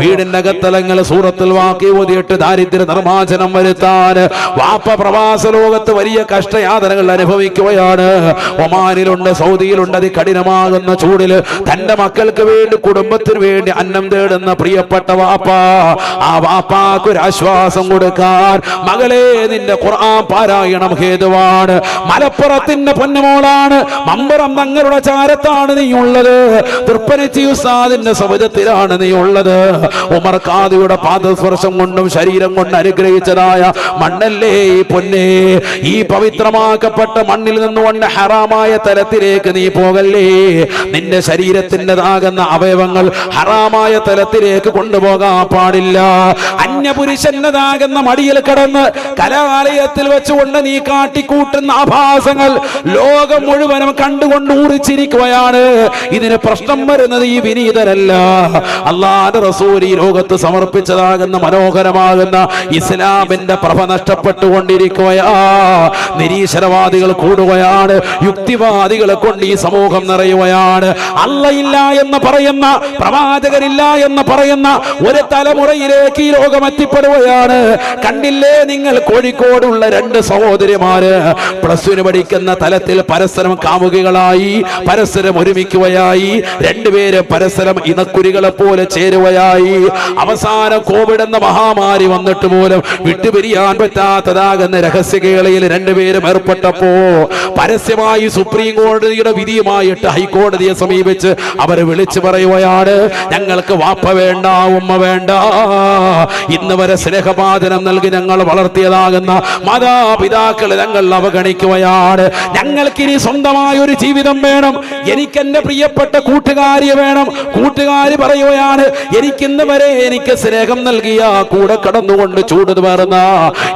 Speaker 1: വീടിന്റെ അകത്തലങ്ങൾ സൂറത്തുൽ വാഖി ഓതിയിട്ട് ദാരിദ്ര്യ നിർമ്മാർജ്ജനം വരുത്താൻ വാപ്പ പ്രവാസ ലോകത്ത് വലിയ കഷ്ടയാതനകൾ അനുഭവിക്കുകയാണ്. ഒമാനിലുണ്ട്, സൗദിയിലുണ്ട്. അതികഠിനമാകുന്ന ചൂടിൽ തന്റെ മക്കൾക്ക് വേണ്ടി, കുടുംബത്തിന് വേണ്ടി അന്നം തേടുന്ന പ്രിയപ്പെട്ട വാപ്പ, ആ വാപ്പാക്ക് ഒരു ആശ്വാസം കൊടുക്കാൻ മകളെ നിന്റെ ഖുർആൻ പാരായണം ഹേതുവാണ്. മലപ്പുറത്തിന്റെ പൊന്നുമോളാണ്, മമ്പറം തങ്ങളുടെ ചാരത്താണ് നീ ഉള്ളത്, തൃപ്പനച്ചി ഉസ്താദിന്റെ സവിധത്തിലാണ് നീ ഉള്ളത്. ഉമർ ഖാദിയുടെ പാദസ്പർശം കൊണ്ടും ശരീരം കൊണ്ട് അനുഗ്രഹിച്ചതായ മണ്ണല്ലേ ഈ പൊന്നേ. ഈ പവിത്രമാക്കപ്പെട്ട മണ്ണിൽ നിന്നുകൊണ്ട് ഹറാമായ തലത്തിലേക്ക് നീ പോകല്ലേ. നിന്റെ ശരീരത്തിൻ്റെതാകുന്ന അവയവങ്ങൾ ഹറാമായ തലത്തിലേക്ക് കൊണ്ടുപോകാൻ പാടില്ല. അന്യപുരുഷൻ്റെതാകുന്ന മടിയിൽ കടന്ന് കലാലയത്തിൽ വെച്ചുകൊണ്ട് നീ കാട്ടിക്കൂട്ടുന്ന ആഭാസങ്ങൾ ലോകം മുഴുവനും കണ്ടുകൊണ്ട് ഊറിച്ചിരിക്കുകയാണ്. ഇതിന് പ്രശ്നം വരുന്നത് ഈ വിനീതരല്ല, അല്ലാഹുവിന്റെ റസൂൽ ഈ ലോകത്ത് സമർപ്പിച്ചതാകുന്ന മനോഹരമാകുന്ന ഇസ്ലാമിന്റെ പ്രഭ നഷ്ടപ്പെട്ടുകൊണ്ടിരിക്കുകയാ. നിരീക്ഷ നിരീശ്വരവാദികൾ കൂടുകയാണ്, യുക്തിവാദികളെ കൊണ്ട് ഈ സമൂഹം നിറയുകയാണ്. അള്ളയില്ല എന്ന് പറയുന്ന, പ്രവാചകരില്ല എന്ന് പറയുന്ന ഒരു തലമുറയിലേക്ക് ഈ ലോകം എത്തിപ്പെടുകയാണ്. കണ്ടില്ലേ നിങ്ങൾ, കോഴിക്കോടുള്ള രണ്ട് സഹോദരിമാര് പ്ലസ്വിന് പഠിക്കുന്ന തലത്തിൽ പരസ്പരം കാമുകികളായി, പരസ്പരം ഒരുമിക്കുകയായി, രണ്ടുപേരും പരസ്പരം ഇണക്കുരികളെ പോലെ ചേരുകയായി. അവസാനം കോവിഡ് എന്ന മഹാമാരി വന്നിട്ട് പോലും വിട്ടുപിരിയാൻ പറ്റാത്തതാകുന്ന രഹസ്യകേളയിൽ രണ്ടുപേരും ഏർപ്പെട്ടപ്പോ പരസ്യമായി സുപ്രീം കോടതിയുടെ വിധിയുമായിട്ട് ഹൈക്കോടതിയെ സമീപിച്ച് അവർ വിളിച്ചു പറയുകയാണ്, ഞങ്ങൾക്ക് വാപ്പ വേണ്ട, ഉമ്മ വേണ്ട, ഇന്ന് വരെ സ്നേഹപാതനം നൽകി ഞങ്ങൾ വളർത്തിയതാകുന്ന മാതാപിതാക്കളെ ഞങ്ങൾ അവഗണിക്കുകയാണ്. ഞങ്ങൾക്കിനി സ്വന്തമായ ഒരു ജീവിതം വേണം, എനിക്ക് എന്റെ പ്രിയപ്പെട്ട കൂട്ടുകാരിയെ വേണം. കൂട്ടുകാരി പറയുകയാണ്, എനിക്കിന്ന് വരെ എനിക്ക് സ്നേഹം നൽകിയ, കൂടെ കടന്നുകൊണ്ട് ചൂട് പറഞ്ഞ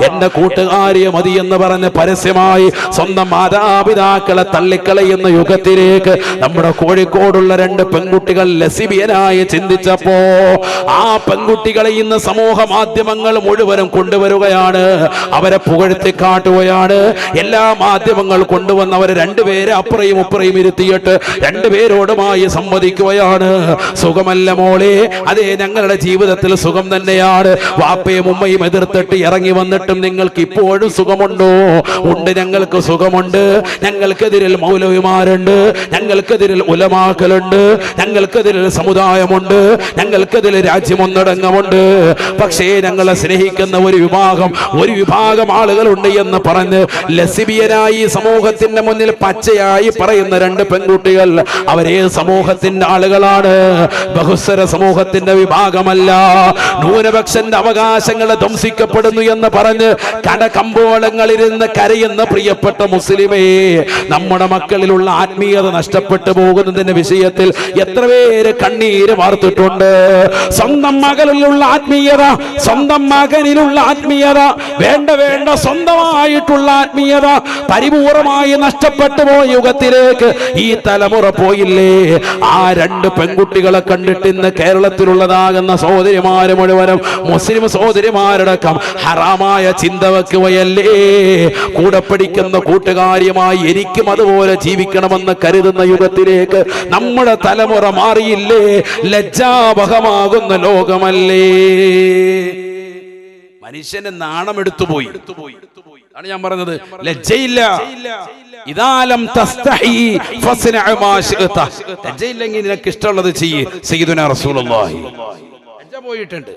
Speaker 1: എന്റെ കൂട്ടുകാരിയെ മതി എന്ന് പറഞ്ഞ് പരസ്യമായി സ്വന്തം മാതാപിതാക്കളെ തള്ളിക്കളയുന്ന യുഗത്തിലേക്ക് നമ്മുടെ കോഴിക്കോടുള്ള രണ്ട് പെൺകുട്ടികൾ ലെസ്ബിയനായി ചിന്തിച്ചപ്പോ ആ പെൺകുട്ടികളെ ഇന്ന് സമൂഹ മാധ്യമങ്ങൾ മുഴുവനും കൊണ്ടുവരികയാണ്, അവരെ പുകഴ്ത്തി കാട്ടുകയാണ്. എല്ലാ മാധ്യമങ്ങൾ കൊണ്ടുവന്നവരെ രണ്ടുപേരെ അപ്പുറയും ഇപ്പുറയും ഇരുത്തിയിട്ട് രണ്ടുപേരോടുമായി സംവദിക്കുകയാണ്. സുഖമല്ല മോളെ, അതേ ഞങ്ങളുടെ ജീവിതത്തിൽ സുഖം തന്നെയാണ്. വാപ്പയും ഉമ്മയും എതിർത്തിട്ട് ഇറങ്ങി വന്നിട്ടും നിങ്ങൾക്ക് ഇപ്പോഴും സുഖമുണ്ടോ? ഉണ്ട്, ഞങ്ങൾക്ക് സുഖമുണ്ട്. ഞങ്ങൾക്കെതിരിൽ മൗലവിമാരുണ്ട്, ഞങ്ങൾക്കെതിരിൽ ഉലമാക്കളുണ്ട്, ഞങ്ങൾക്കെതിരിൽ സമുദായമുണ്ട്, ഞങ്ങൾക്കെതിരിൽ രാജ്യമൊന്നടങ്കമുണ്ട്. പക്ഷേ ഞങ്ങളെ സ്നേഹിക്കുന്ന ഒരു വിഭാഗം ആളുകളുണ്ട് എന്ന് പറഞ്ഞ് ലെസ്ബിയനായി സമൂഹത്തിന്റെ മുന്നിൽ പച്ചയായി പറയുന്ന രണ്ട് പെൺകുട്ടികൾ അവരേ സമൂഹത്തിന്റെ ആളുകളാണ്, ബഹുസ്വര സമൂഹത്തിന്റെ വിഭാഗമല്ല. ന്യൂനപക്ഷന്റെ അവകാശങ്ങൾ ധ്വംസിക്കപ്പെടുന്നു എന്ന് പറഞ്ഞ് കടകമ്പോളങ്ങളിലിരുന്ന് കരയുന്ന പ്രിയപ്പെട്ട മുസ്ലിമേ, നമ്മുടെ മക്കളിലുള്ള ആത്മീയത നഷ്ടപ്പെട്ടു പോകുന്നതിന്റെ വിഷയത്തിൽ എത്ര പേര് കണ്ണീര് വാർത്തിട്ടുണ്ട്. സ്വന്തം മകളിലുള്ള ആത്മീയത, സ്വന്തം മകനിലുള്ള ആത്മീയത, വേണ്ട സ്വന്തമായിട്ടുള്ള ആത്മീയത പരിപൂർണമായി നഷ്ടപ്പെട്ടു പോയ യുഗത്തിലേക്ക് ഈ തലമുറ പോയില്ലേ? ആ രണ്ട് പെൺകുട്ടികളെ കണ്ടിട്ട് ഇന്ന് കേരളത്തിലുള്ളതാകുന്ന സഹോദരിമാര് മുഴുവനും, മുസ്ലിം സഹോദരിമാരടക്കം ഹറാമായ ചിന്ത വെക്കുകയല്ലേ? കൂടെ പഠിക്കുന്ന കൂട്ടുകാരിയുമായി എനിക്കും അതുപോലെ ജീവിക്കണമെന്ന് കരുതുന്ന യുഗത്തിലേക്ക് നമ്മുടെ തലമുറ മാറിയില്ലേ? ലജ്ജാവഹമാകുന്ന ലോകമല്ലേ? മനുഷ്യന് നാണമെടുത്തുപോയി. ആണ് ഞാൻ പറഞ്ഞത്, ലജ്ജയില്ല. ഇദാലം തസ്തഹി ഫസ്ന മാ ശിഅത. ലജ്ജയില്ലെങ്കിൽ നിനക്ക് ഇഷ്ടമുള്ളത് ചെയ്യ്. സയ്യിദുനാ റസൂലുള്ളാഹി ലജ്ജ പോയിട്ടുണ്ട്.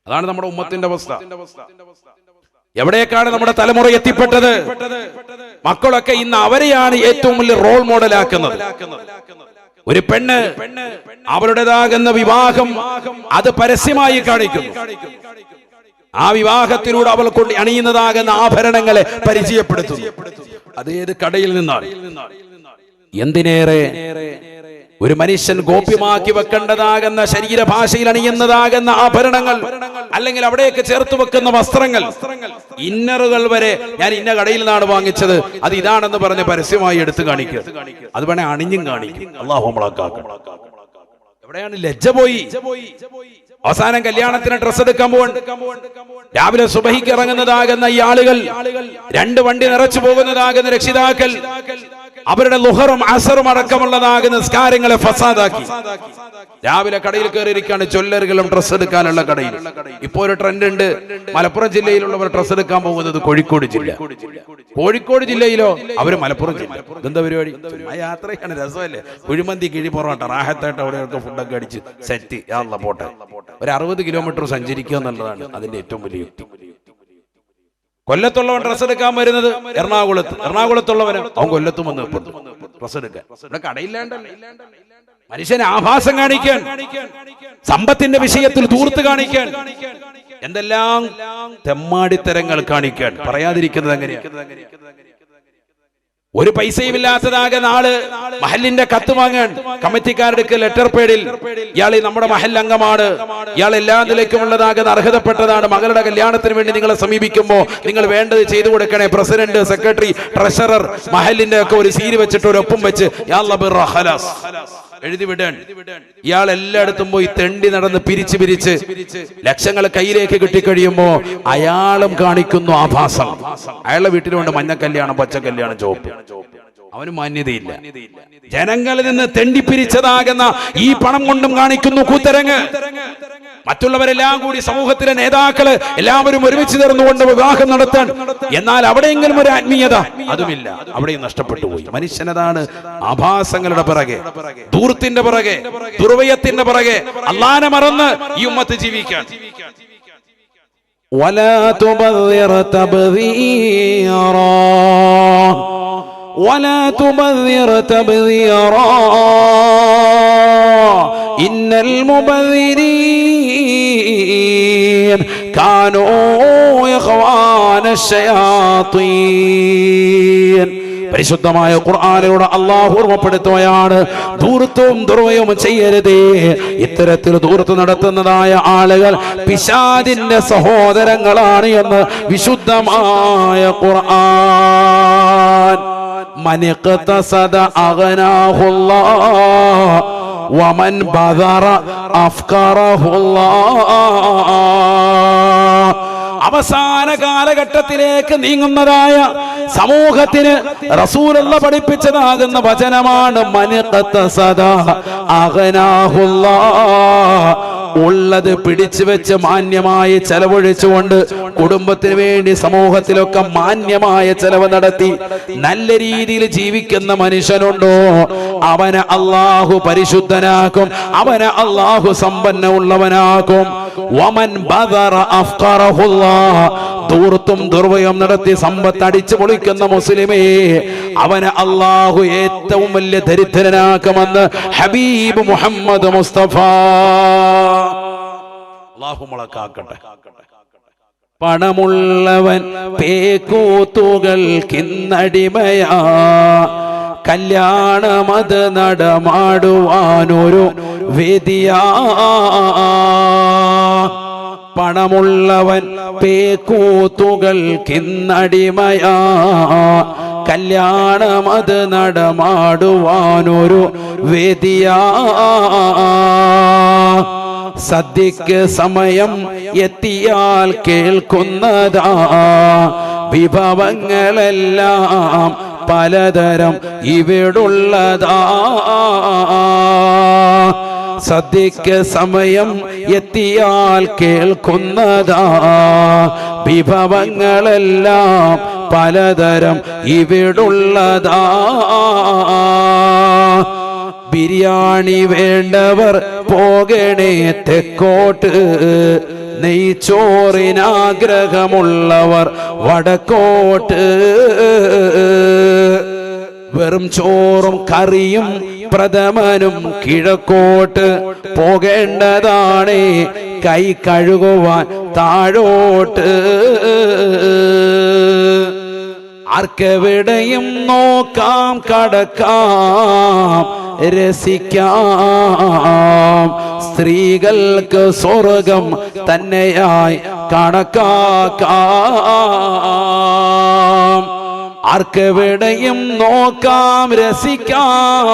Speaker 1: അതാണ് നമ്മുടെ ഉമ്മത്തിന്റെ അവസ്ഥ. എവിടേക്കാണ് നമ്മുടെ തലമുറ എത്തിപ്പെട്ടത്? മക്കളൊക്കെ ഇന്ന് അവരെയാണ് ഏറ്റവും വലിയ റോൾ മോഡലാക്കുന്നത്. ഒരു പെണ്ണ് അവരുടേതാകുന്ന വിവാഹം അത് പരസ്യമായി കാണിക്കുന്നു. ആ വിവാഹത്തിലൂടെ അവൾ കൊണ്ട് അണിയുന്നതാകുന്ന ആഭരണങ്ങളെ പരിചയപ്പെടുത്തുന്നു. അതേത് കടയിൽ നിന്നാണ്? എന്തിനേറെ ഒരു മനുഷ്യൻ ഗോപ്യമാക്കി വെക്കേണ്ടതാകുന്ന ശരീരഭാഷയിൽ അണിയുന്നതാകുന്ന ആഭരണങ്ങൾ, അല്ലെങ്കിൽ അവിടേക്ക് ചേർത്ത് വെക്കുന്ന വസ്ത്രങ്ങൾ, ഇന്നറുകൾ വരെ ഞാൻ ഇന്ന കടയിൽ നിന്നാണ് വാങ്ങിച്ചത്, അത് ഇതാണെന്ന് പറഞ്ഞ് പരസ്യമായി എടുത്തു കാണിക്കുക. അത് വേണേ അണിഞ്ഞും കാണിക്കും. അല്ലാഹു നമ്മളാക്കാക്കണം. എവിടെയാണ് ലജ്ജ പോയി? അവസാനം കല്യാണത്തിന് ഡ്രസ് എടുക്കാൻ പോവാൻ രാവിലെ സുബഹിക്ക് ഇറങ്ങുന്നതാകുന്ന ഈ ആളുകൾ, രണ്ട് വണ്ടി നിറച്ചു പോകുന്നതാകുന്ന രക്ഷിതാക്കൾ അവരുടെ ലുഹറും അസറും അടക്കമുള്ളതാകുന്ന നിസ്കാരങ്ങളെ ഫസാദാക്കി. രാവിലെ കടയിൽ കയറിയിരിക്കാണ് ചൊല്ലറുകളും ഡ്രസ് എടുക്കാനുള്ള കടയിൽ. ഇപ്പോ ഒരു ട്രെൻഡ് ഉണ്ട്, മലപ്പുറം ജില്ലയിലുള്ളവർ ഡ്രസ് എടുക്കാൻ പോകുന്നത് കോഴിക്കോട് ജില്ല. കോഴിക്കോട് ജില്ലയിലോ അവര് മലപ്പുറം ജില്ല. എന്താ പരിപാടി? യാത്രയാണ്, രസമല്ലേ? കുഴിമന്തി, കിഴി പൊറോട്ട, റാഹത്തായിട്ട് അവിടെയൊക്കെ ഫുഡൊക്കെ അടിച്ച് സെറ്റ് യാള്ള പോട്ടെ. ഒരു 60 കിലോമീറ്റർ സഞ്ചരിക്കുക എന്നുള്ളതാണ് അതിന്റെ ഏറ്റവും വലിയ യുക്തി. കൊല്ലത്തുള്ളവൻ ഡ്രസ് എടുക്കാൻ വരുന്നത് എറണാകുളത്തുള്ളവന് അവൻ കൊല്ലത്തും വന്ന് ഡ്രസ് എടുക്കാൻ. ഇവിടെ കടയില്ലാണ്ടല്ലേ? മനുഷ്യനെ ആഭാസം കാണിക്കാൻ, സമ്പത്തിന്റെ വിഷയത്തിൽ ധൂർത്ത് കാണിക്കാൻ, എന്തെല്ലാം തെമ്മാടിത്തരങ്ങൾ കാണിക്കാൻ. പറയാതിരിക്കുന്നത് എങ്ങനെയാണ്? ഒരു പൈസയും ഇല്ലാത്തതാകുന്ന ആള് മഹലിന്റെ കത്ത് വാങ്ങാൻ കമ്മിറ്റിക്കാരുടെ ലെറ്റർ പേഡിൽ ഇയാൾ നമ്മുടെ മഹൽ അംഗമാണ്, ഇയാൾ എല്ലാ നിലയ്ക്കുമുള്ളതാകുന്ന അർഹതപ്പെട്ടതാണ്, മകളുടെ കല്യാണത്തിന് വേണ്ടി നിങ്ങളെ സമീപിക്കുമ്പോൾ നിങ്ങൾ വേണ്ടത് ചെയ്തു കൊടുക്കണേ. പ്രസിഡന്റ്, സെക്രട്ടറി, ട്രഷറർ, മഹലിന്റെ ഒക്കെ ഒരു സീരി വെച്ചിട്ട് ഒരു ഒപ്പം വെച്ച് എഴുതി വിടാൻ. ഇയാൾ എല്ലായിടത്തും പോയി തെണ്ടി നടന്ന് പിരിച്ച് ലക്ഷങ്ങൾ കയ്യിലേക്ക് കിട്ടിക്കഴിയുമ്പോ അയാളും കാണിക്കുന്നു ആഭാസം. അയാളുടെ വീട്ടിലുണ്ട് മഞ്ഞ കല്യാണം, പച്ച കല്യാണം, ചുവപ്പ്. അവന് മാന്യതയില്ല. ജനങ്ങളിൽ നിന്ന് തെണ്ടിപ്പിരിച്ചതാകുന്ന ഈ പണം കൊണ്ടും കാണിക്കുന്നു കൂത്തരങ്ങ്. മറ്റുള്ളവരെല്ലാം കൂടി സമൂഹത്തിലെ നേതാക്കള് എല്ലാവരും ഒരുമിച്ച് ചേർന്നുകൊണ്ട് വിവാഹം നടത്താൻ, എന്നാൽ അവിടെയെങ്കിലും ഒരു ആത്മീയത അതുമില്ല. അവിടെയും നഷ്ടപ്പെട്ടു പോയി. മനുഷ്യനതാണ് ആഭാസങ്ങളുടെ പിറകെ, ധൂർത്തിന്റെ പിറകെ, ദുർവ്യയത്തിന്റെ പിറകെ, അല്ലാഹനെ മറന്ന് ഈ ഉമ്മത്ത് ജീവിക്കാൻ.
Speaker 2: ولا تبذر تبذيرا ولا تبذر تبذيرا إن المبذرين كانوا إخوان الشياطين. പരിശുദ്ധമായ ഖുർആനിലൂടെ അല്ലാഹു ഓർമ്മപ്പെടുത്തുകയാണ്, ധൂർത്തും ദുർവ്യവും ചെയ്യരുതേ. ഇത്തരത്തിൽ ധൂർത്ത് നടത്തുന്നതായ ആളുകൾ പിശാചിന്റെ സഹോദരങ്ങളാണ് എന്ന് വിശുദ്ധമായ ഖുർആൻ. മൻ ഇഖ്തസദ അഗ്നാഹുല്ലാഹ് വമൻ ബദറ അഫ്ഖറഹുല്ലാഹ്. അവസാന കാലഘട്ടത്തിലേക്ക് നീങ്ങുന്നതായ സമൂഹത്തിന് റസൂലുള്ള പഠിപ്പിച്ചതാകുന്ന വചനമാണ് മൻ ഇഖ്തസദ അഗ്നാഹുല്ലാഹ്. ഉള്ളത് പിടിച്ചു വെച്ച് മാന്യമായി ചെലവഴിച്ചുകൊണ്ട് കുടുംബത്തിന് വേണ്ടി സമൂഹത്തിലൊക്കെ മാന്യമായ ചെലവ് നടത്തി നല്ല രീതിയിൽ ജീവിക്കുന്ന മനുഷ്യനുണ്ടോ, അവനെ അല്ലാഹു പരിശുദ്ധനാക്കും, അവനെ അല്ലാഹു സമ്പന്നമുള്ളവനാക്കും. വമൻ ബദറ അഫ്ഖറഹുല്ലാഹ്. ധൂർത്തും ദുർവ്യയം നടത്തി സമ്പത്ത് അടിച്ചു പൊളിക്കുന്ന മുസ്ലിമേ, അവനെ അല്ലാഹു ഏറ്റവും വലിയ ദരിദ്രനാക്കുമെന്ന് ഹബീബ് മുഹമ്മദ് മുസ്തഫ. അല്ലാഹു മുളക്കാക്കട്ടെ. പണമുള്ളവൻ പേക്കൂത്തുകൾക്കിന്നടിമയാ, കല്യാണമത് നടമാടുവാനൊരു വേദിയാ. പണമുള്ളവൻ പേക്കൂത്തുകൾക്കിന്നടിമയാ, കല്യാണമത് നടമാടുവാനൊരു വേദിയാ. സദ്യക്ക് സമയം എത്തിയാൽ കേൾക്കുന്നതാ, വിഭവങ്ങളെല്ലാം പലതരം ഇവിടുള്ളതാ. സദ്യക്ക് സമയം എത്തിയാൽ കേൾക്കുന്നതാ, വിഭവങ്ങളെല്ലാം പലതരം ഇവിടുള്ളതാ. ബിരിയാണി വേണ്ടവർ പോകണേ തെക്കോട്ട്, നെയ്ച്ചോറിനാഗ്രഹമുള്ളവർ വടക്കോട്ട്. വെറും ചോറും കറിയും പ്രഥമനും കിഴക്കോട്ട് പോകേണ്ടതാണ്, കൈ കഴുകുവാൻ താഴോട്ട്. ആർക്കെവിടെയും നോക്കാം, കടക്കാം, രസിക്കാം. സ്ത്രീകൾക്ക് സ്വർഗം തന്നെയായി കണക്കാക്കാം. ആർക്കെവിടെയും നോക്കാം, രസിക്കാം.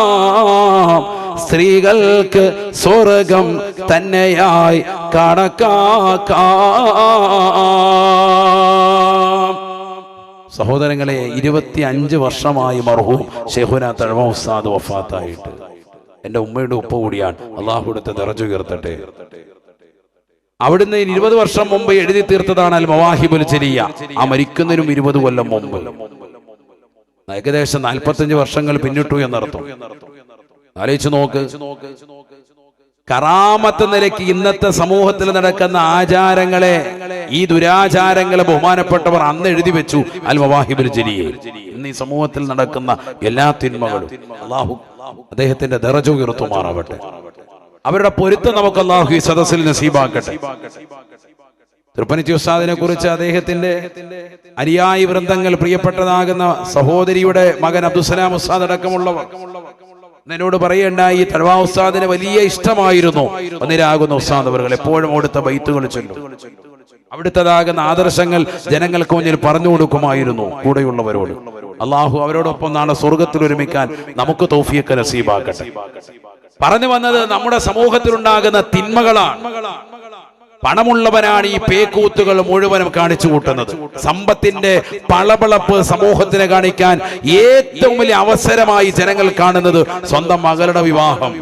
Speaker 2: സ്ത്രീകൾക്ക് സ്വർഗം തന്നെയായി കണക്കാക്കാം. സഹോദരങ്ങളെ, 25 വർഷമായി മർഹൂം ശൈഖുനാ തഴവ ഉസ്താദ് വഫാത്തായിട്ട്. എൻ്റെ ഉമ്മയുടെ ഉപ്പ കൂടിയാണ്. അള്ളാഹു കൊടുത്ത് ദറജ ഉയർത്തട്ടെ. അവിടുന്ന് 20 വർഷം മുമ്പ് എഴുതി തീർത്തതാണ് അൽ മവാഹിബുൽ ജലിയ. ആ മരിക്കുന്നതിനും 20 കൊല്ലം മുമ്പ്, ഏകദേശം 45 വർഷങ്ങൾ പിന്നിട്ടു എന്നർത്ഥം. ആലോചിച്ച് നോക്ക്. കറാമത്ത് നിലയ്ക്ക് ഇന്നത്തെ സമൂഹത്തിൽ നടക്കുന്ന ആചാരങ്ങളെ, ഈ ദുരാചാരങ്ങളെ ബഹുമാനപ്പെട്ടവർ അന്ന് എഴുതി വെച്ചു അൽ മവാഹിബുൽ ജലിയ. ഇന്ന് ഈ സമൂഹത്തിൽ നടക്കുന്ന എല്ലാ തിന്മകളും അല്ലാഹു അദ്ദേഹത്തിന്റെ ദറജ ഉയർത്തുമാറാവട്ടെ. അവരുടെ പൊരുത്തം നമുക്ക് അല്ലാഹു ഈ സദസ്സിൽ നസീബാക്കട്ടെ. തൃപ്പനിച്ചി ഉസ്താദിനെ കുറിച്ച് അദ്ദേഹത്തിന്റെ അനുയായി വൃന്ദങ്ങൾ, പ്രിയപ്പെട്ടതാകുന്ന സഹോദരിയുടെ മകൻ അബ്ദുസലാം ഉസ്താദ് അടക്കമുള്ളവർ എന്നോട് പറയേണ്ടായി, ഈ തഴവ ഉസ്താദിനെ വലിയ ഇഷ്ടമായിരുന്നു ഒന്നിരാകുന്ന ഉസ്താദ് അവர்கள் എപ്പോഴും അവിടുത്തെ ബൈത്തുകൾ ചൊല്ലും. അവിടുത്തതാകുന്ന ആദർശങ്ങൾ ജനങ്ങൾക്ക് മുന്നിൽ പറഞ്ഞു കൊടുക്കുമായിരുന്നു കൂടെയുള്ളവരോട്. അള്ളാഹു അവരോടൊപ്പം നാളെ സ്വർഗത്തിൽ ഒരുമിക്കാൻ നമുക്ക് തൗഫീഖ് നസീബാക്കട്ടെ.
Speaker 1: പറഞ്ഞു വന്നത് നമ്മുടെ സമൂഹത്തിലുണ്ടാകുന്ന തിന്മകളാണ്. പണമുള്ളവനാണ് ഈ പേക്കൂത്തുകൾ മുഴുവനും കാണിച്ചു കൂട്ടുന്നത്. സമ്പത്തിന്റെ പളപളപ്പ് സമൂഹത്തിനെ കാണിക്കാൻ ഏറ്റവും വലിയ അവസരമായി ജനങ്ങൾ കാണുന്നത് സ്വന്തം മകളുടെ വിവാഹം,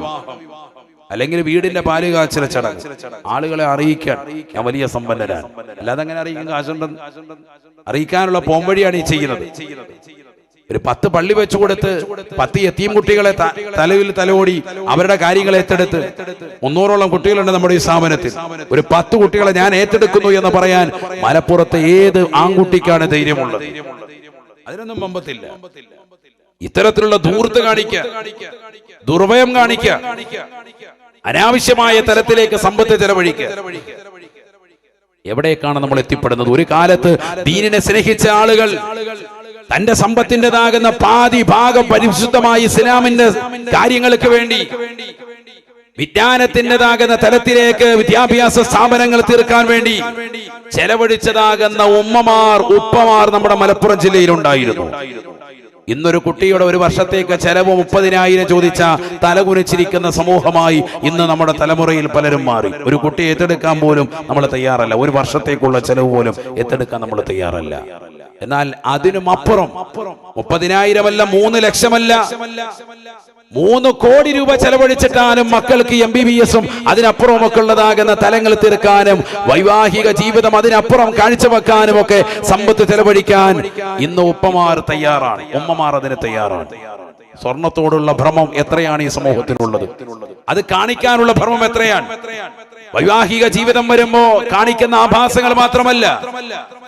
Speaker 1: അല്ലെങ്കിൽ വീടിന്റെ പാല് കാച്ചൽ ചടങ്ങ്. ആളുകളെ അറിയിക്കാൻ ഞാൻ വലിയ സമ്പന്നരാണ്, അല്ലാതെ അങ്ങനെ അറിയിക്കാൻ കാശുണ്ടെന്ന് അറിയിക്കാനുള്ള പോംവഴിയാണ് ഈ ചെയ്യുന്നത്. ഒരു 10 പള്ളി വെച്ചു കൊടുത്ത് 10 യതീം കുട്ടികളെ തലയിൽ തലോടി അവരുടെ കാര്യങ്ങൾ ഏറ്റെടുത്ത് 300ഓളം കുട്ടികളുണ്ട് നമ്മുടെ ഈ സ്ഥാപനത്തിൽ. ഒരു 10 കുട്ടികളെ ഞാൻ ഏറ്റെടുക്കുന്നു എന്ന് പറയാൻ മലപ്പുറത്ത് ഏത് ആൺകുട്ടിക്കാണ് ധൈര്യമുള്ളത്? അതിനൊന്നും വമ്പത്തില്ല. ഇത്തരത്തിലുള്ള ധൂർത്ത് കാണിക്കുക, ദുർഭയം കാണിക്കുക, അനാവശ്യമായ തരത്തിലേക്ക് സമ്പത്ത് ചെലവഴിക്കുക. എവിടേക്കാണ് നമ്മൾ എത്തിപ്പെടുന്നത്? ഒരു കാലത്ത് ദീനിനെ സ്നേഹിച്ച ആളുകൾ തന്റെ സമ്പത്തിൻ്റെതാകുന്ന പാതി ഭാഗം പരിശുദ്ധമായി ഇസ്ലാമിന്റെ കാര്യങ്ങൾക്ക് വേണ്ടി വിജ്ഞാനത്തിൻ്റെതാകുന്ന തലത്തിലേക്ക് വിദ്യാഭ്യാസ സ്ഥാപനങ്ങൾ തീർക്കാൻ വേണ്ടി ചെലവഴിച്ചതാകുന്ന ഉപ്പമാർ നമ്മുടെ മലപ്പുറം ജില്ലയിലുണ്ടായിരുന്നു. ഇന്നൊരു കുട്ടിയുടെ ഒരു വർഷത്തേക്ക് ചെലവ് 30,000 ചോദിച്ച തലകുനിച്ചിരിക്കുന്ന സമൂഹമായി ഇന്ന് നമ്മുടെ തലമുറയിൽ പലരും മാറി. ഒരു കുട്ടിയെ ഏറ്റെടുക്കാൻ പോലും നമ്മൾ തയ്യാറല്ല. ഒരു വർഷത്തേക്കുള്ള ചെലവ് പോലും ഏറ്റെടുക്കാൻ നമ്മൾ തയ്യാറല്ല. എന്നാൽ അതിനും അപ്പുറം 30,000 അല്ല, 3 ലക്ഷമല്ല, 3 കോടി രൂപ ചെലവഴിച്ചിട്ടാനും മക്കൾക്ക് MBBS-ഉം അതിനപ്പുറം ഒക്കെ ഉള്ളതാകുന്ന തലങ്ങൾ തീർക്കാനും വൈവാഹിക ജീവിതം അതിനപ്പുറം കാഴ്ചവെക്കാനും ഒക്കെ സമ്പത്ത് ചെലവഴിക്കാൻ ഇന്ന് ഉപ്പമാർ തയ്യാറാണ്, ഉമ്മമാർ അതിന് തയ്യാറാണ്. സ്വർണത്തോടുള്ള ഭ്രമം എത്രയാണ് ഈ സമൂഹത്തിനുള്ളത്? അത് കാണിക്കാനുള്ള ഭ്രമം എത്രയാണ്? വൈവാഹിക ജീവിതം വരുമ്പോ കാണിക്കുന്ന ആഭാസങ്ങൾ മാത്രമല്ല, ഒരു